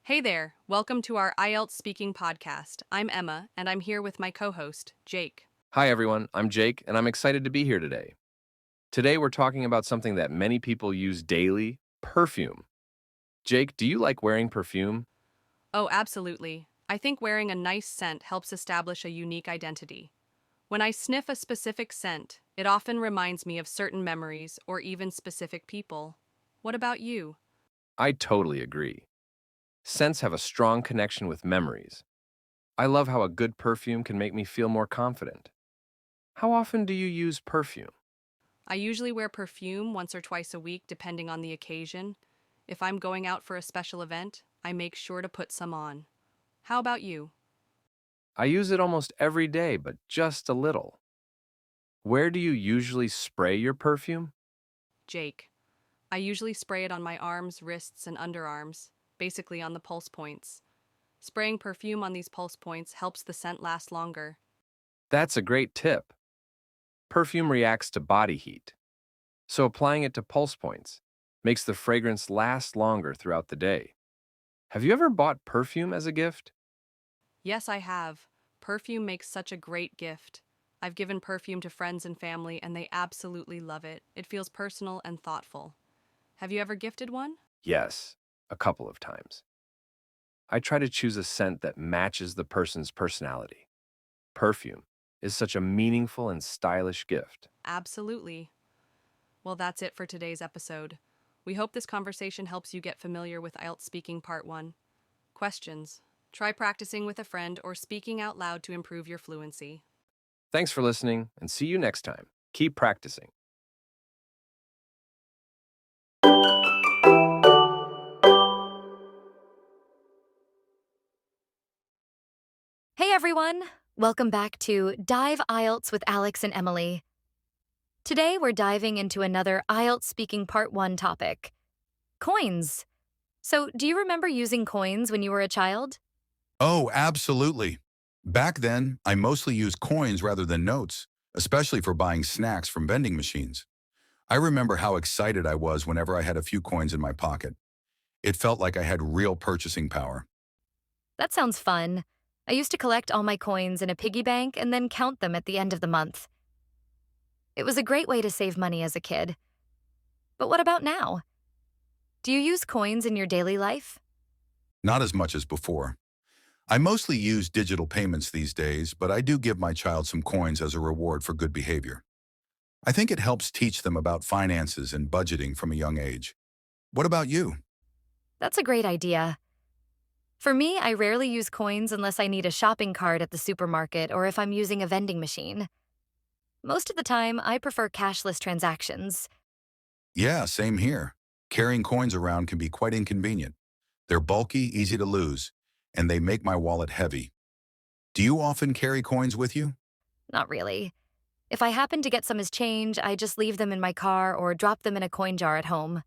Hey there, welcome to our Ielts Speaking Podcast. I'm Emma, and I'm here with my co-host, Jake. Hi everyone, I'm Jake, and I'm excited to be here today. Today we're talking about something that many people use daily, perfume. Jake, do you like wearing perfume? Oh, absolutely. I think wearing a nice scent helps establish a unique identity. When I sniff a specific scent, it often reminds me of certain memories or even specific people. What about you? I totally agree. Scents have a strong connection with memories. I love how a good perfume can make me feel more confident. How often do you use perfume? I usually wear perfume once or twice a week, depending on the occasion. If I'm going out for a special event, I make sure to put some on. How about you? I use it almost every day, but just a little. Where do you usually spray your perfume? Jake. I usually spray it on my arms, wrists, and underarms, basically on the pulse points. Spraying perfume on these pulse points helps the scent last longer. That's a great tip. Perfume reacts to body heat, so applying it to pulse points makes the fragrance last longer throughout the day. Have you ever bought perfume as a gift? Yes, I have. Perfume makes such a great gift. I've given perfume to friends and family, and they absolutely love it. It feels personal and thoughtful. Have you ever gifted one? Yes, a couple of times. I try to choose a scent that matches the person's personality. Perfume is such a meaningful and stylish gift. Absolutely. Well, that's it for today's episode. We hope this conversation helps you get familiar with IELTS Speaking Part 1. Questions? Try practicing with a friend or speaking out loud to improve your fluency. Thanks for listening, and see you next time. Keep practicing. Hey everyone! Welcome back to Dive IELTS with Alex and Emily. Today we're diving into another IELTS Speaking Part 1 topic, coins. So, do you remember using coins when you were a child? Oh, absolutely. Back then, I mostly used coins rather than notes, especially for buying snacks from vending machines. I remember how excited I was whenever I had a few coins in my pocket. It felt like I had real purchasing power. That sounds fun. I used to collect all my coins in a piggy bank and then count them at the end of the month. It was a great way to save money as a kid. But what about now? Do you use coins in your daily life? Not as much as before. I mostly use digital payments these days, but I do give my child some coins as a reward for good behavior. I think it helps teach them about finances and budgeting from a young age. What about you? That's a great idea. For me, I rarely use coins unless I need a shopping cart at the supermarket or if I'm using a vending machine. Most of the time, I prefer cashless transactions. Yeah, same here. Carrying coins around can be quite inconvenient. They're bulky, easy to lose, and they make my wallet heavy. Do you often carry coins with you? Not really. If I happen to get some as change, I just leave them in my car or drop them in a coin jar at home.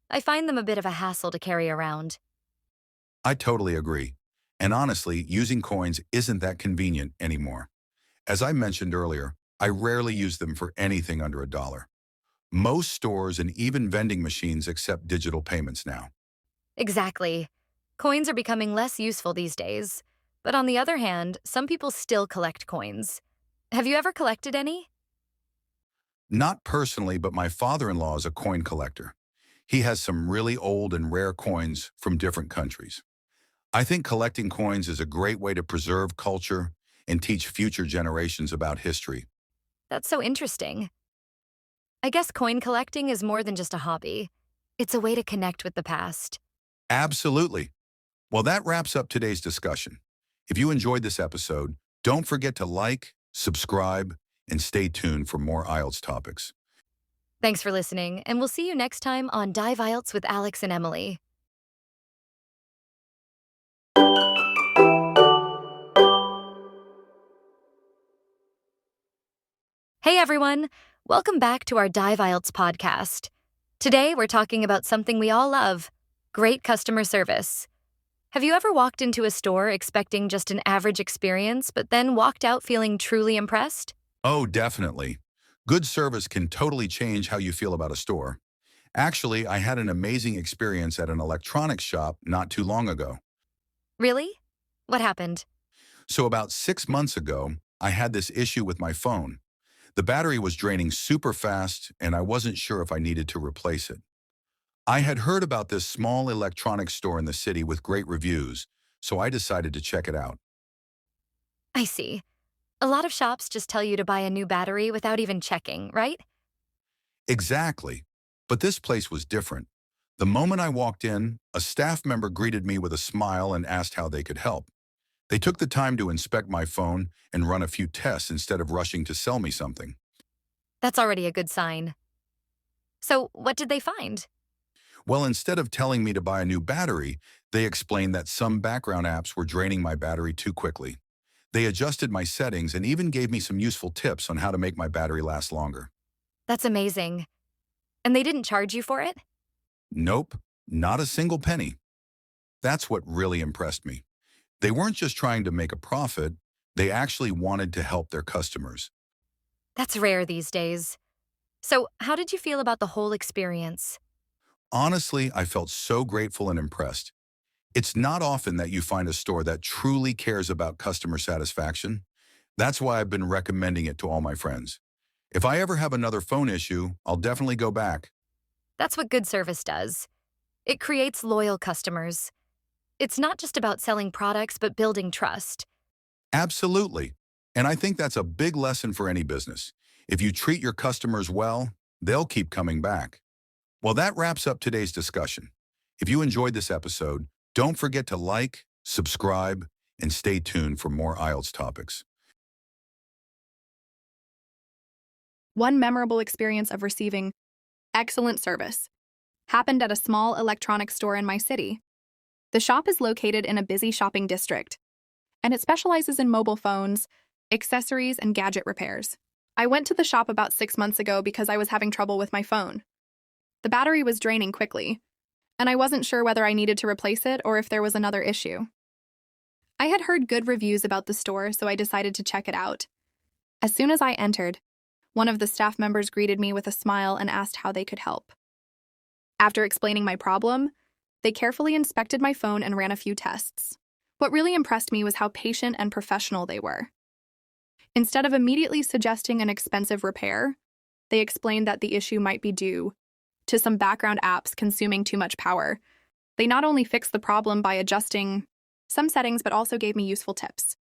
I find them a bit of a hassle to carry around. I totally agree. And honestly, using coins isn't that convenient anymore. As I mentioned earlier, I rarely use them for anything under $1. Most stores and even vending machines accept digital payments now. Exactly. Coins are becoming less useful these days. But on the other hand, some people still collect coins. Have you ever collected any? Not personally, but my father-in-law is a coin collector. He has some really old and rare coins from different countries. I think collecting coins is a great way to preserve culture and teach future generations about history. That's so interesting. I guess coin collecting is more than just a hobby. It's a way to connect with the past. Absolutely. Well, that wraps up today's discussion. If you enjoyed this episode, don't forget to like, subscribe, and stay tuned for more IELTS topics. Thanks for listening, and we'll see you next time on Dive IELTS with Alex and Emily. Hey everyone! Welcome back to our Dive IELTS podcast. Today we're talking about something we all love, great customer service. Have you ever walked into a store expecting just an average experience, but then walked out feeling truly impressed? Oh, definitely. Good service can totally change how you feel about a store. Actually, I had an amazing experience at an electronics shop not too long ago. Really? What happened? So about 6 months ago, I had this issue with my phone. The battery was draining super fast, and I wasn't sure if I needed to replace it. I had heard about this small electronics store in the city with great reviews, so I decided to check it out. I see. A lot of shops just tell you to buy a new battery without even checking, right? Exactly. But this place was different. The moment I walked in, a staff member greeted me with a smile and asked how they could help. They took the time to inspect my phone and run a few tests instead of rushing to sell me something. That's already a good sign. So, what did they find? Well, instead of telling me to buy a new battery, they explained that some background apps were draining my battery too quickly. They adjusted my settings and even gave me some useful tips on how to make my battery last longer. That's amazing. And they didn't charge you for it? Nope, not a single penny. That's what really impressed me. They weren't just trying to make a profit, they actually wanted to help their customers. That's rare these days. So, how did you feel about the whole experience? Honestly, I felt so grateful and impressed. It's not often that you find a store that truly cares about customer satisfaction. That's why I've been recommending it to all my friends. If I ever have another phone issue, I'll definitely go back. That's what good service does. It creates loyal customers. It's not just about selling products, but building trust. Absolutely. And I think that's a big lesson for any business. If you treat your customers well, they'll keep coming back. Well, that wraps up today's discussion. If you enjoyed this episode, don't forget to like, subscribe, and stay tuned for more IELTS topics. One memorable experience of receiving excellent service happened at a small electronics store in my city. The shop is located in a busy shopping district, and it specializes in mobile phones, accessories, and gadget repairs. I went to the shop about 6 months ago because I was having trouble with my phone. The battery was draining quickly, and I wasn't sure whether I needed to replace it or if there was another issue. I had heard good reviews about the store, so I decided to check it out. As soon as I entered, one of the staff members greeted me with a smile and asked how they could help. After explaining my problem, they carefully inspected my phone and ran a few tests. What really impressed me was how patient and professional they were. Instead of immediately suggesting an expensive repair, they explained that the issue might be due to some background apps consuming too much power. They not only fixed the problem by adjusting some settings, but also gave me useful tips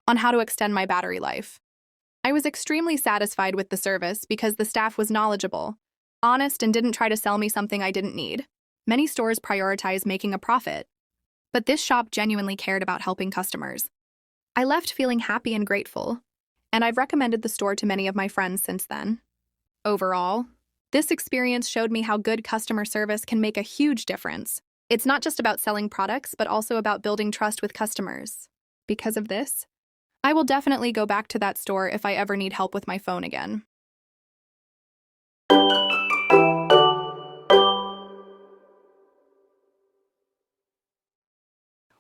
on how to extend my battery life. I was extremely satisfied with the service because the staff was knowledgeable, honest, and didn't try to sell me something I didn't need. Many stores prioritize making a profit, but this shop genuinely cared about helping customers. I left feeling happy and grateful, and I've recommended the store to many of my friends since then. Overall, this experience showed me how good customer service can make a huge difference. It's not just about selling products, but also about building trust with customers. Because of this, I will definitely go back to that store if I ever need help with my phone again.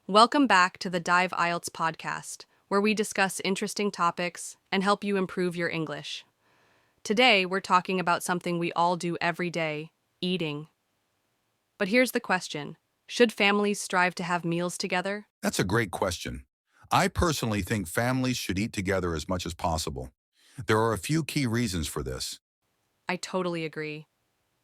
Welcome back to the Dive IELTS podcast, where we discuss interesting topics and help you improve your English. Today, we're talking about something we all do every day, eating. But here's the question: should families strive to have meals together? That's a great question. I personally think families should eat together as much as possible. There are a few key reasons for this. I totally agree.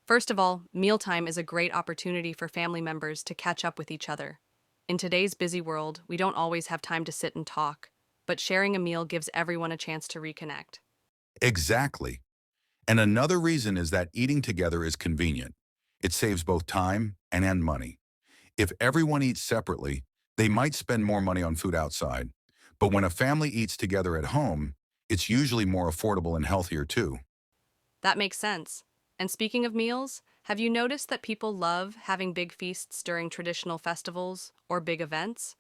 First of all, mealtime is a great opportunity for family members to catch up with each other. In today's busy world, we don't always have time to sit and talk, but sharing a meal gives everyone a chance to reconnect. Exactly. And another reason is that eating together is convenient. It saves both time and money. If everyone eats separately, they might spend more money on food outside. But when a family eats together at home, it's usually more affordable and healthier too. That makes sense. And speaking of meals, have you noticed that people love having big feasts during traditional festivals or big events?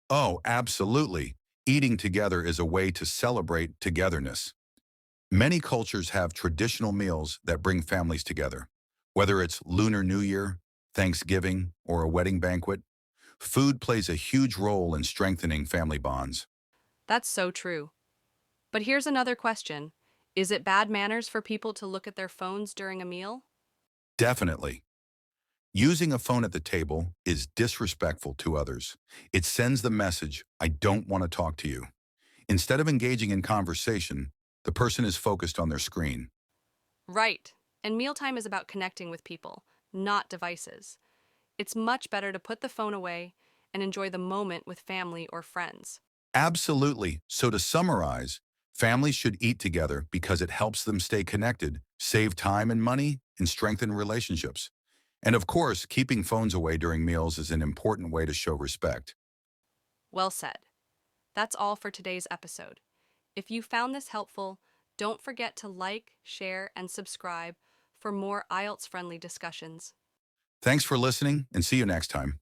Oh, absolutely. Eating together is a way to celebrate togetherness. Many cultures have traditional meals that bring families together. Whether it's Lunar New Year, Thanksgiving, or a wedding banquet, food plays a huge role in strengthening family bonds. That's so true. But here's another question. Is it bad manners for people to look at their phones during a meal? Definitely. Using a phone at the table is disrespectful to others. It sends the message, I don't want to talk to you. Instead of engaging in conversation, the person is focused on their screen. Right. And mealtime is about connecting with people, not devices. It's much better to put the phone away and enjoy the moment with family or friends. Absolutely. So to summarize, families should eat together because it helps them stay connected, save time and money, and strengthen relationships. And of course, keeping phones away during meals is an important way to show respect. Well said. That's all for today's episode. If you found this helpful, don't forget to like, share, and subscribe for more IELTS friendly discussions. Thanks for listening and see you next time.